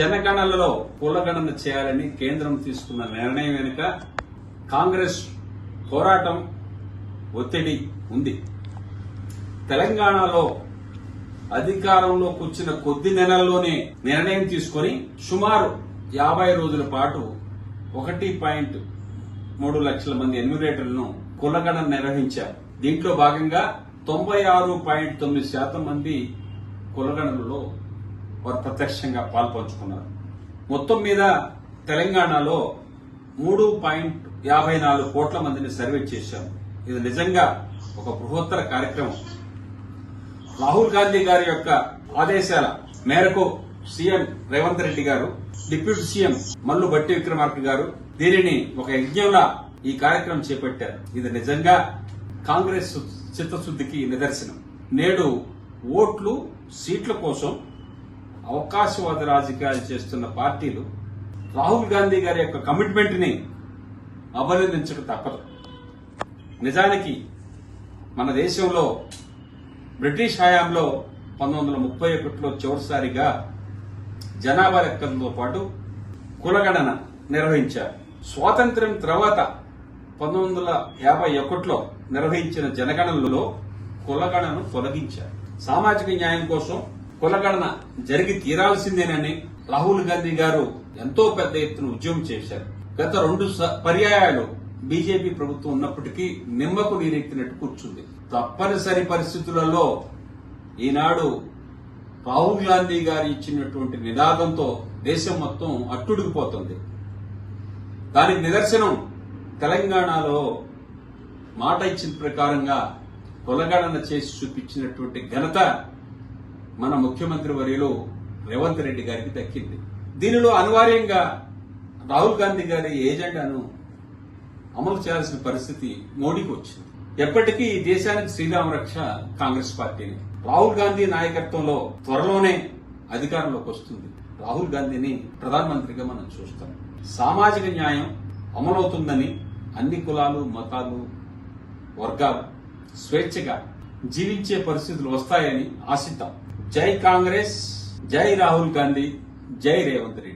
జనగణనలో కులగణన చేయాలని కేంద్రం తీసుకున్న నిర్ణయం వెనుక కాంగ్రెస్ పోరాటం ఒత్తిడి ఉంది. తెలంగాణలో అధికారంలోకి వచ్చిన కొద్ది నెలల్లోనే నిర్ణయం తీసుకుని సుమారు 50 రోజుల పాటు 1.3 లక్షల మంది ఎన్యూమరేటర్లను కులగణన నిర్వహించారు. దీంట్లో భాగంగా 96.9% మంది కులగణనలో వారు ప్రత్యక్షంగా పాల్పంచుకున్నారు. మొత్తం మీద తెలంగాణలో 3.54 కోట్ల మందిని సర్వే చేశారు. ఇది నిజంగా ఒక బృహత్తర కార్యక్రమం. రాహుల్ గాంధీ గారి యొక్క ఆదేశాల మేరకు సీఎం రేవంత్ రెడ్డి గారు, డిప్యూటీ సీఎం మల్లు భట్టి విక్రమార్క గారు దీనిని ఒక యజ్ఞంలా ఈ కార్యక్రమం చేపట్టారు. ఇది నిజంగా కాంగ్రెస్ చిత్తశుద్ధికి నిదర్శనం. నేడు ఓట్లు, సీట్ల కోసం అవకాశవాద రాజకీయాలు చేస్తున్న పార్టీలు రాహుల్ గాంధీ గారి యొక్క కమిట్మెంట్ ని అభినందించక తప్పదు. నిజానికి మన దేశంలో బ్రిటిష్ హయాంలో 1931లో చివరిసారిగా జనాభా లెక్కలతో పాటు కులగణన నిర్వహించారు. స్వాతంత్ర్యం తర్వాత 1951లో నిర్వహించిన జనగణనలో కులగణను తొలగించారు. సామాజిక న్యాయం కోసం కులగణన జరిగి తీరాల్సిందేనని రాహుల్ గాంధీ గారు ఎంతో పెద్ద ఎత్తున ఉద్యమం చేశారు. గత 2 పర్యాయాలు బీజేపీ ప్రభుత్వం ఉన్నప్పటికీ నిమ్మకు నీరెత్తినట్టు కూర్చుంది. తప్పనిసరి పరిస్థితులలో ఈనాడు రాహుల్ గాంధీ గారు ఇచ్చినటువంటి నినాదంతో దేశం మొత్తం అట్టుడికిపోతుంది. దానికి నిదర్శనం తెలంగాణలో మాట ఇచ్చిన ప్రకారంగా కులగణన చేసి చూపించినటువంటి ఘనత మన ముఖ్యమంత్రి వర్యులు రేవంత్ రెడ్డి గారికి దక్కింది. దీనిలో అనివార్యంగా రాహుల్ గాంధీ గారి ఏజెండాను అమలు చేయాల్సిన పరిస్థితి మోడీకి వచ్చింది. ఎప్పటికీ ఈ దేశానికి శ్రీరామ రక్ష కాంగ్రెస్ పార్టీని. రాహుల్ గాంధీ నాయకత్వంలో త్వరలోనే అధికారంలోకి వస్తుంది. రాహుల్ గాంధీని ప్రధానమంత్రిగా మనం చూస్తాం. సామాజిక న్యాయం అమలవుతుందని అన్ని కులాలు, మతాలు, వర్గాలు స్వేచ్ఛగా జీవించే పరిస్థితులు వస్తాయని ఆశిద్దాం. జై కాంగ్రెస్, జై రాహుల్ గాంధీ, జై రేవంత్ రెడ్డి.